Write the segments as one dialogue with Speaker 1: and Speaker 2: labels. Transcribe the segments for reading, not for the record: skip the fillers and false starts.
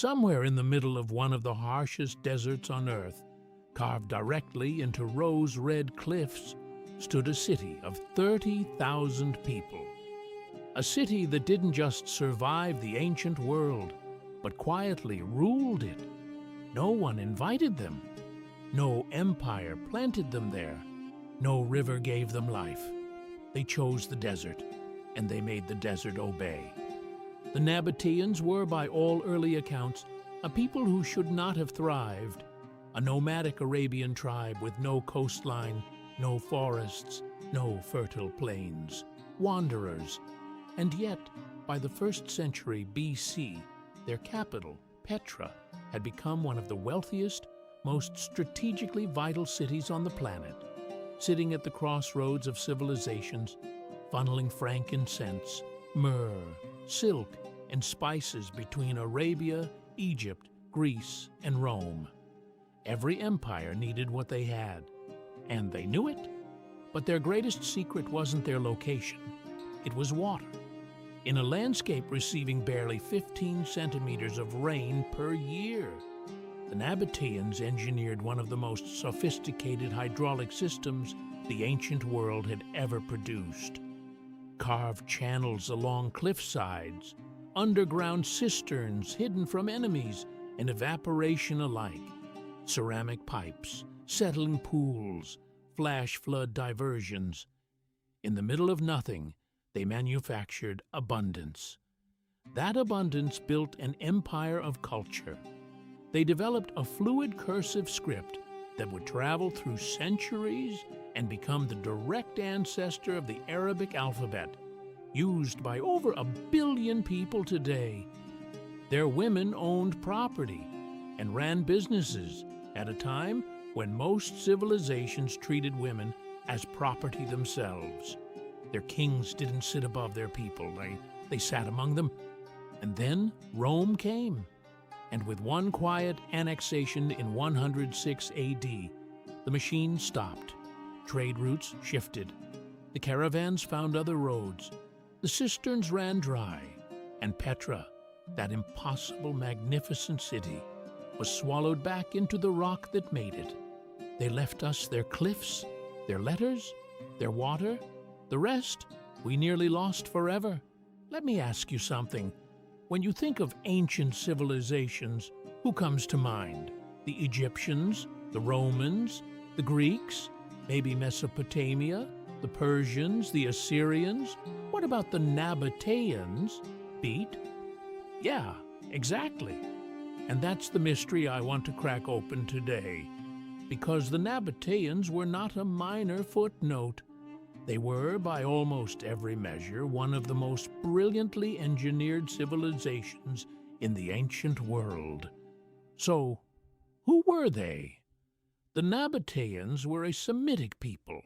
Speaker 1: Somewhere in the middle of one of the harshest deserts on Earth, carved directly into rose-red cliffs, stood a city of 30,000 people. A city that didn't just survive the ancient world, but quietly ruled it. No one invited them. No empire planted them there. No river gave them life. They chose the desert, and they made the desert obey. The Nabataeans were, by all early accounts, a people who should not have thrived, a nomadic Arabian tribe with no coastline, no forests, no fertile plains, wanderers. And yet, by the 1st century BC, their capital, Petra, had become one of the wealthiest, most strategically vital cities on the planet, sitting at the crossroads of civilizations, funneling frankincense, myrrh, silk, and spices between Arabia, Egypt, Greece, and Rome. Every empire needed what they had, and they knew it. But their greatest secret wasn't their location. It was water. In a landscape receiving barely 15 centimeters of rain per year, the Nabataeans engineered one of the most sophisticated hydraulic systems the ancient world had ever produced. Carved channels along cliff sides, underground cisterns hidden from enemies and evaporation alike, ceramic pipes, settling pools, flash flood diversions. In the middle of nothing, they manufactured abundance. That abundance built an empire of culture. They developed a fluid cursive script that would travel through centuries and become the direct ancestor of the Arabic alphabet, used by over 1 billion people today. Their women owned property and ran businesses at a time when most civilizations treated women as property themselves. Their kings didn't sit above their people, they sat among them. And then Rome came, and with one quiet annexation in 106 AD, the machine stopped. Trade routes shifted. The caravans found other roads. The cisterns ran dry, and Petra, that impossible, magnificent city, was swallowed back into the rock that made it. They left us their cliffs, their letters, their water. The rest we nearly lost forever. Let me ask you something. When you think of ancient civilizations, who comes to mind? The Egyptians, the Romans, the Greeks, maybe Mesopotamia, the Persians, the Assyrians? What about the Nabataeans? Beat? Yeah, exactly. And that's the mystery I want to crack open today. Because the Nabataeans were not a minor footnote. They were, by almost every measure, one of the most brilliantly engineered civilizations in the ancient world. So, who were they? The Nabataeans were a Semitic people,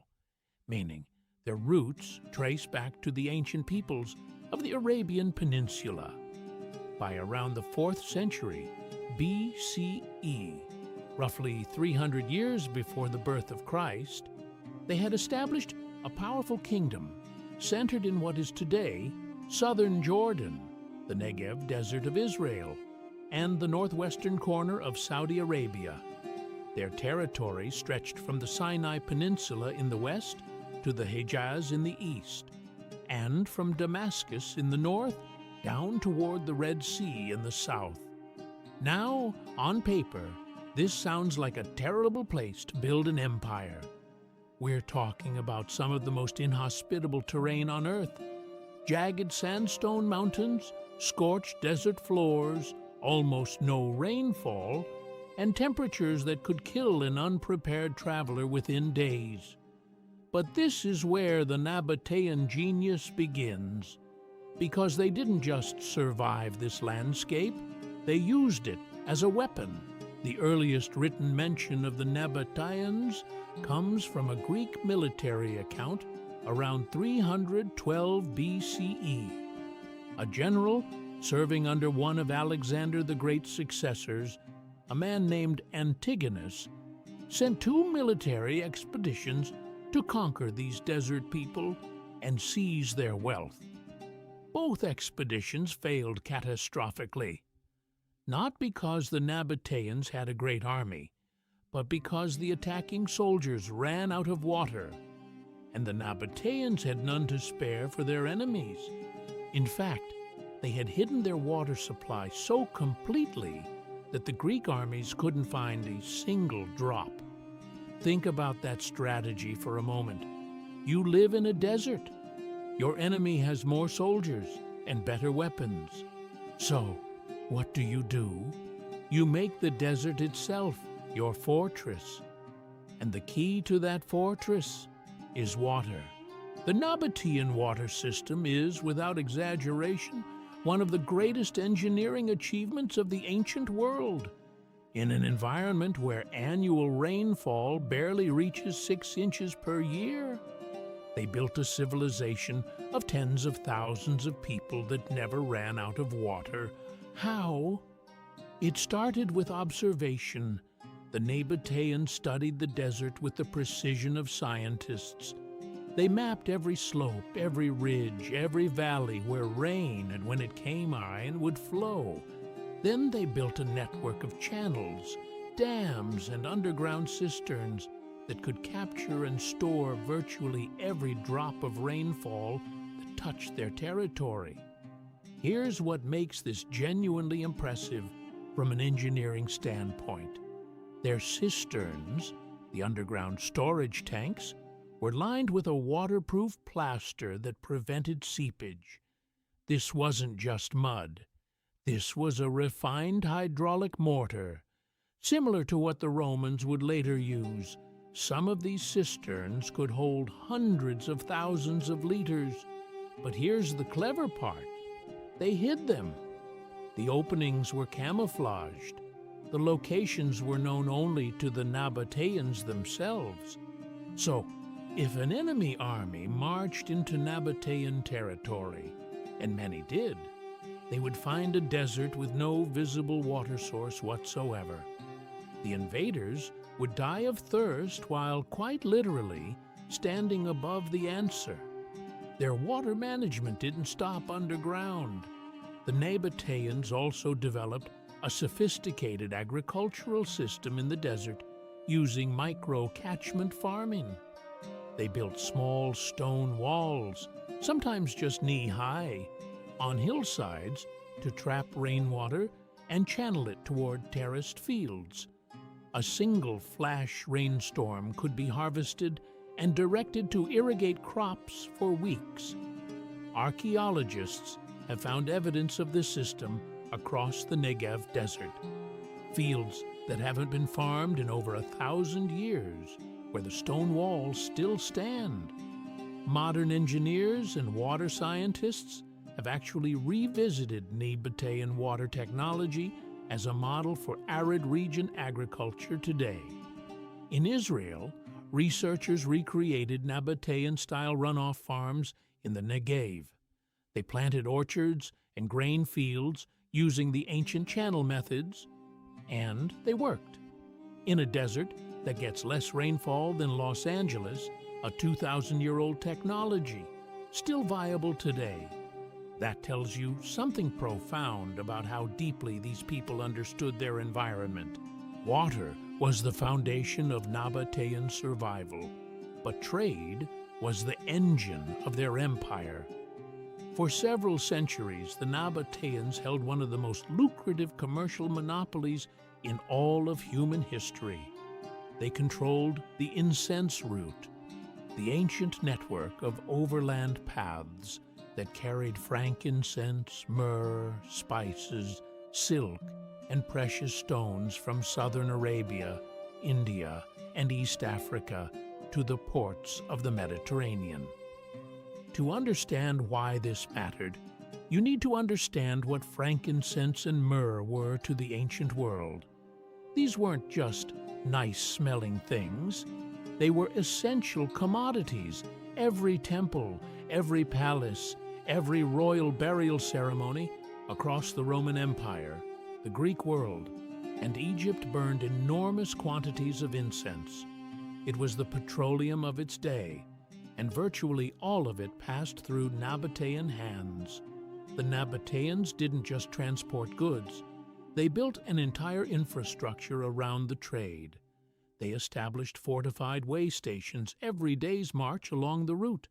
Speaker 1: meaning their roots trace back to the ancient peoples of the Arabian Peninsula. By around the 4th century BCE, roughly 300 years before the birth of Christ, they had established a powerful kingdom centered in what is today southern Jordan, the Negev desert of Israel, and the northwestern corner of Saudi Arabia. Their territory stretched from the Sinai Peninsula in the west to the Hejaz in the east, and from Damascus in the north down toward the Red Sea in the south. Now, on paper, this sounds like a terrible place to build an empire. We're talking about some of the most inhospitable terrain on Earth. Jagged sandstone mountains, scorched desert floors, almost no rainfall, and temperatures that could kill an unprepared traveler within days. But this is where the Nabataean genius begins. Because they didn't just survive this landscape, they used it as a weapon. The earliest written mention of the Nabataeans comes from a Greek military account around 312 BCE. A general serving under one of Alexander the Great's successors, a man named Antigonus, sent 2 military expeditions to conquer these desert people and seize their wealth. Both expeditions failed catastrophically. not because the Nabataeans had a great army, but because the attacking soldiers ran out of water, and the Nabataeans had none to spare for their enemies. In fact, they had hidden their water supply so completely that the Greek armies couldn't find a single drop. Think about that strategy for a moment. You live in a desert. Your enemy has more soldiers and better weapons. So, what do? You make the desert itself your fortress. And the key to that fortress is water. The Nabataean water system is, without exaggeration, one of the greatest engineering achievements of the ancient world. In an environment where annual rainfall barely reaches 6 inches per year, they built a civilization of tens of thousands of people that never ran out of water. How? It started with observation. The Nabataeans studied the desert with the precision of scientists. They mapped every slope, every ridge, every valley where rain, and when it came on, would flow. Then they built a network of channels, dams, and underground cisterns that could capture and store virtually every drop of rainfall that touched their territory. Here's what makes this genuinely impressive from an engineering standpoint. Their cisterns, the underground storage tanks, were lined with a waterproof plaster that prevented seepage. This wasn't just mud. This was a refined hydraulic mortar, similar to what the Romans would later use. Some of these cisterns could hold hundreds of thousands of liters. But here's the clever part. They hid them. The openings were camouflaged. The locations were known only to the Nabataeans themselves. So, if an enemy army marched into Nabataean territory, and many did, they would find a desert with no visible water source whatsoever. The invaders would die of thirst while, quite literally, standing above the answer. Their water management didn't stop underground. The Nabataeans also developed a sophisticated agricultural system in the desert using micro-catchment farming. They built small stone walls, sometimes just knee-high, on hillsides to trap rainwater and channel it toward terraced fields. A single flash rainstorm could be harvested and directed to irrigate crops for weeks. Archaeologists have found evidence of this system across the Negev desert, fields that haven't been farmed in over 1,000 years, where the stone walls still stand. Modern engineers and water scientists have actually revisited Nabataean water technology as a model for arid region agriculture today. In Israel, researchers recreated Nabataean-style runoff farms in the Negev. They planted orchards and grain fields using the ancient channel methods, and they worked. In a desert that gets less rainfall than Los Angeles, a 2,000-year-old technology, still viable today. That tells you something profound about how deeply these people understood their environment. Water was the foundation of Nabataean survival, but trade was the engine of their empire. For several centuries, the Nabataeans held one of the most lucrative commercial monopolies in all of human history. They controlled the incense route, the ancient network of overland paths that carried frankincense, myrrh, spices, silk, and precious stones from southern Arabia, India, and East Africa to the ports of the Mediterranean. To understand why this mattered, you need to understand what frankincense and myrrh were to the ancient world. These weren't just nice-smelling things. They were essential commodities. Every temple, every palace, every royal burial ceremony across the Roman Empire, the Greek world, and Egypt burned enormous quantities of incense. It was the petroleum of its day, and virtually all of it passed through Nabataean hands. The Nabataeans didn't just transport goods, They built an entire infrastructure around the trade. They established fortified way stations every day's march along the route,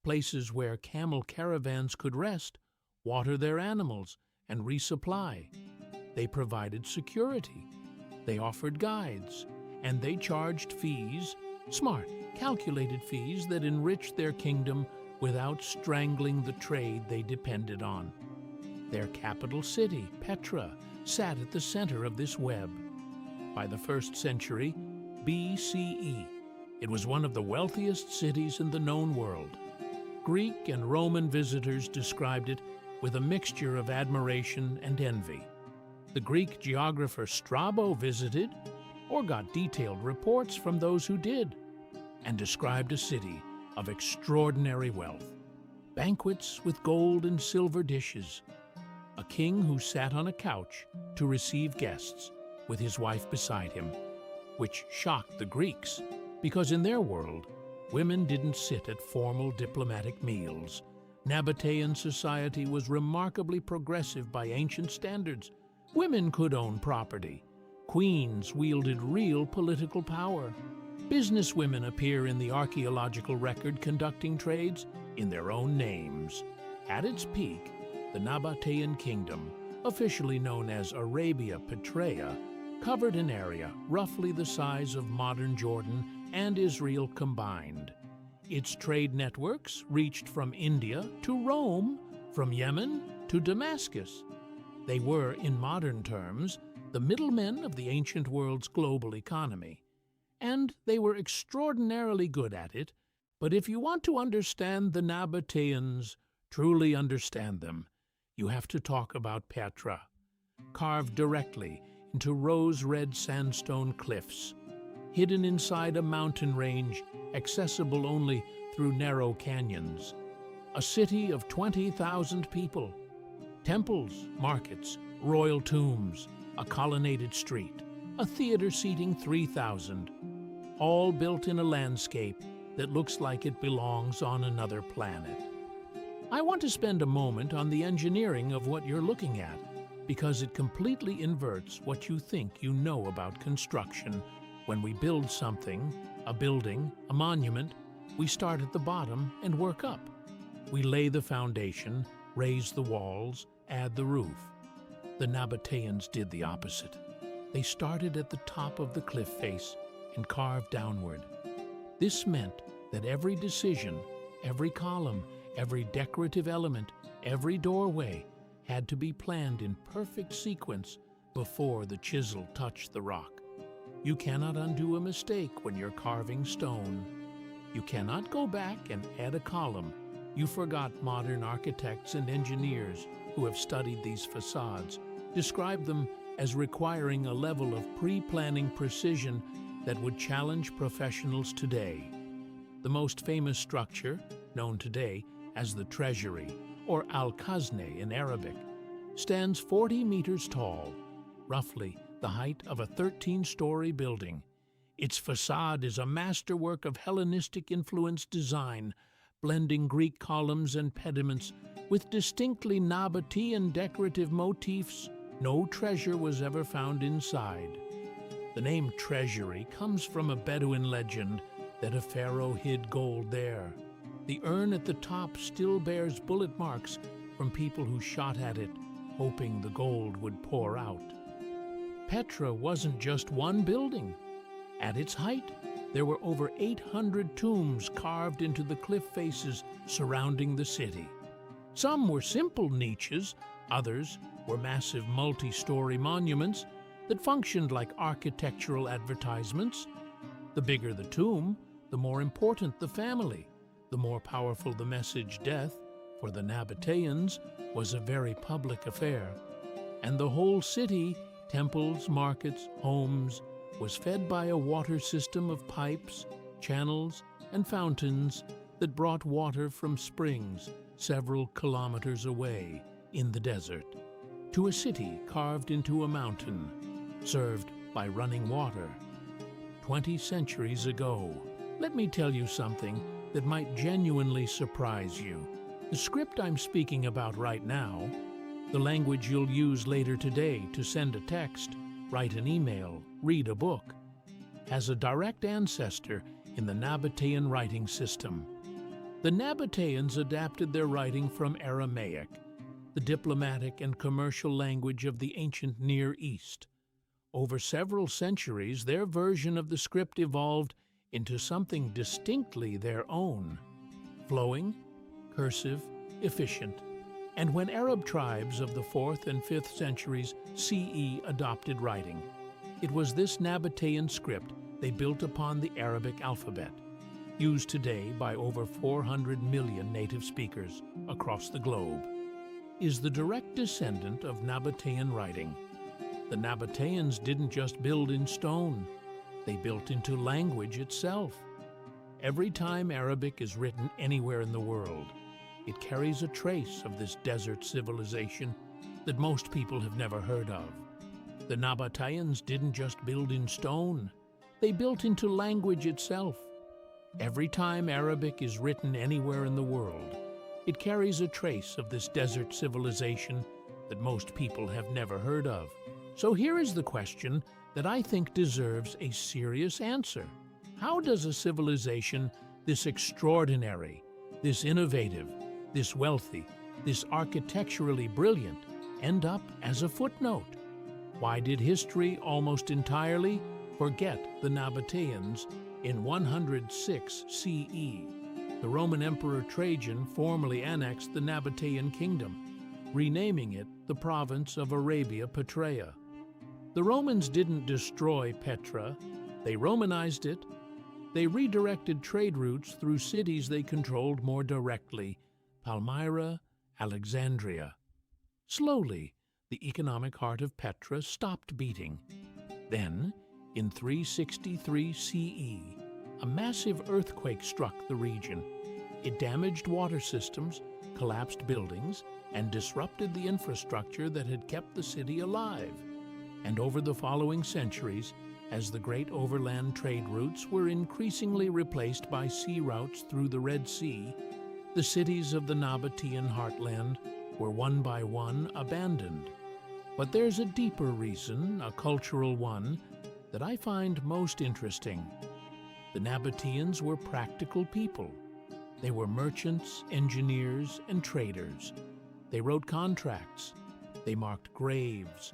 Speaker 1: places where camel caravans could rest, water their animals, and resupply. They provided security. They offered guides, and they charged fees, smart, calculated fees that enriched their kingdom without strangling the trade they depended on. Their capital city, Petra, sat at the center of this web. By the 1st century BCE, it was one of the wealthiest cities in the known world. Greek and Roman visitors described it with a mixture of admiration and envy. The Greek geographer Strabo visited, or got detailed reports from those who did, and described a city of extraordinary wealth. Banquets with gold and silver dishes. A king who sat on a couch to receive guests with his wife beside him, which shocked the Greeks, because in their world, women didn't sit at formal diplomatic meals. Nabataean society was remarkably progressive by ancient standards. Women could own property. Queens wielded real political power. Businesswomen appear in the archaeological record conducting trades in their own names. At its peak, the Nabataean kingdom, officially known as Arabia Petraea, covered an area roughly the size of modern Jordan and Israel combined. Its trade networks reached from India to Rome, from Yemen to Damascus. They were, in modern terms, the middlemen of the ancient world's global economy. And they were extraordinarily good at it, but if you want to understand the Nabataeans, truly understand them, you have to talk about Petra, carved directly into rose-red sandstone cliffs, hidden inside a mountain range accessible only through narrow canyons. A city of 20,000 people, temples, markets, royal tombs, a colonnaded street, a theater seating 3,000, all built in a landscape that looks like it belongs on another planet. I want to spend a moment on the engineering of what you're looking at, because it completely inverts what you think you know about construction. When we build something, a building, a monument, we start at the bottom and work up. We lay the foundation, raise the walls, add the roof. The Nabataeans did the opposite. They started at the top of the cliff face and carved downward. This meant that every decision, every column, every decorative element, every doorway had to be planned in perfect sequence before the chisel touched the rock. You cannot undo a mistake when you're carving stone. You cannot go back and add a column. You forgot modern architects and engineers who have studied these facades, describe them as requiring a level of pre-planning precision that would challenge professionals today. The most famous structure, known today as the Treasury, or Al-Khazne in Arabic, stands 40 meters tall, roughly the height of a 13-story building. Its facade is a masterwork of Hellenistic-influenced design, blending Greek columns and pediments with distinctly Nabataean decorative motifs. No treasure was ever found inside. The name Treasury comes from a Bedouin legend that a pharaoh hid gold there. The urn at the top still bears bullet marks from people who shot at it, hoping the gold would pour out. Petra wasn't just one building. At its height, there were over 800 tombs carved into the cliff faces surrounding the city. Some were simple niches, others were massive multi-story monuments that functioned like architectural advertisements. The bigger the tomb, the more important the family, the more powerful the message. Death, for the Nabataeans, was a very public affair. And the whole city, temples, markets, homes, was fed by a water system of pipes, channels, and fountains that brought water from springs several kilometers away in the desert to a city carved into a mountain, served by running water. 20 centuries ago. Let me tell you something that might genuinely surprise you. The script I'm speaking about right now, the language you'll use later today to send a text, write an email, read a book, has a direct ancestor in the Nabataean writing system. The Nabataeans adapted their writing from Aramaic, the diplomatic and commercial language of the ancient Near East. Over several centuries, their version of the script evolved into something distinctly their own, flowing, cursive, efficient. And when Arab tribes of the 4th and 5th centuries CE adopted writing, it was this Nabataean script they built upon the Arabic alphabet, used today by over 400 million native speakers across the globe. Is the direct descendant of Nabataean writing. The Nabataeans didn't just build in stone, they built into language itself. Every time Arabic is written anywhere in the world, it carries a trace of this desert civilization that most people have never heard of. The Nabataeans didn't just build in stone, they built into language itself. Every time Arabic is written anywhere in the world, it carries a trace of this desert civilization that most people have never heard of. So here is the question that I think deserves a serious answer. How does a civilization this extraordinary, this innovative, this wealthy, this architecturally brilliant end up as a footnote? Why did history almost entirely forget the Nabataeans in 106 CE? The Roman Emperor Trajan formally annexed the Nabataean kingdom, renaming it the province of Arabia Petraea. The Romans didn't destroy Petra, they Romanized it. They redirected trade routes through cities they controlled more directly, Palmyra, Alexandria. Slowly, the economic heart of Petra stopped beating. Then, in 363 CE, a massive earthquake struck the region. It damaged water systems, collapsed buildings, and disrupted the infrastructure that had kept the city alive. And over the following centuries, as the great overland trade routes were increasingly replaced by sea routes through the Red Sea, the cities of the Nabataean heartland were one by one abandoned. But there's a deeper reason, a cultural one, that I find most interesting. The Nabataeans were practical people. They were merchants, engineers, and traders. They wrote contracts. They marked graves.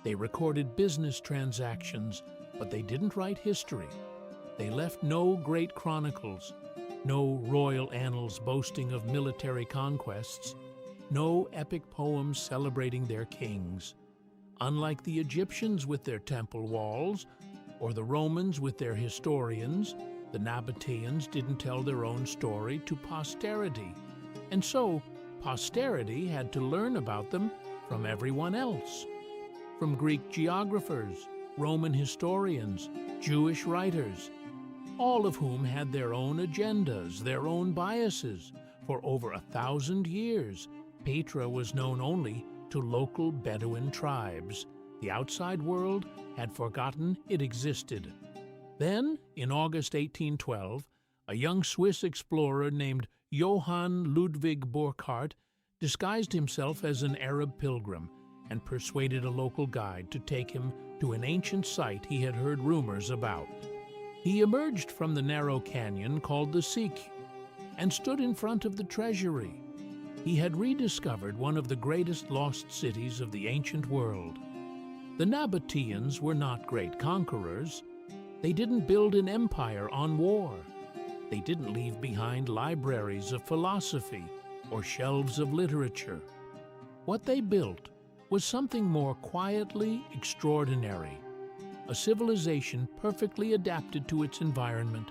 Speaker 1: They recorded business transactions, but they didn't write history. They left no great chronicles, no royal annals boasting of military conquests, no epic poems celebrating their kings. Unlike the Egyptians with their temple walls, or the Romans with their historians, the Nabataeans didn't tell their own story to posterity. And so, posterity had to learn about them from everyone else. From Greek geographers, Roman historians, Jewish writers, all of whom had their own agendas, their own biases. For over 1,000 years, Petra was known only to local Bedouin tribes. The outside world had forgotten it existed. Then, in August 1812, a young Swiss explorer named Johann Ludwig Burckhardt disguised himself as an Arab pilgrim and persuaded a local guide to take him to an ancient site he had heard rumors about. He emerged from the narrow canyon called the Sikh and stood in front of the treasury. He had rediscovered one of the greatest lost cities of the ancient world. The Nabataeans were not great conquerors. They didn't build an empire on war. They didn't leave behind libraries of philosophy or shelves of literature. What they built was something more quietly extraordinary, a civilization perfectly adapted to its environment.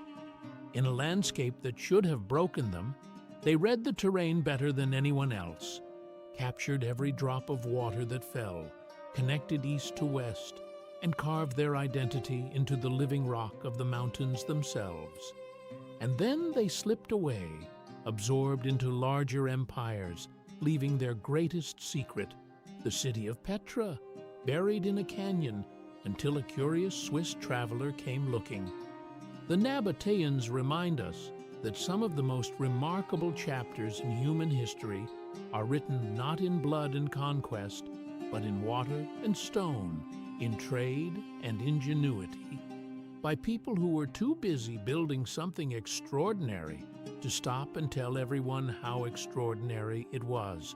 Speaker 1: In a landscape that should have broken them, they read the terrain better than anyone else, captured every drop of water that fell, connected east to west, and carved their identity into the living rock of the mountains themselves. And then they slipped away, absorbed into larger empires, leaving their greatest secret, the city of Petra, buried in a canyon until a curious Swiss traveler came looking. The Nabataeans remind us that some of the most remarkable chapters in human history are written not in blood and conquest, but in water and stone, in trade and ingenuity, by people who were too busy building something extraordinary to stop and tell everyone how extraordinary it was.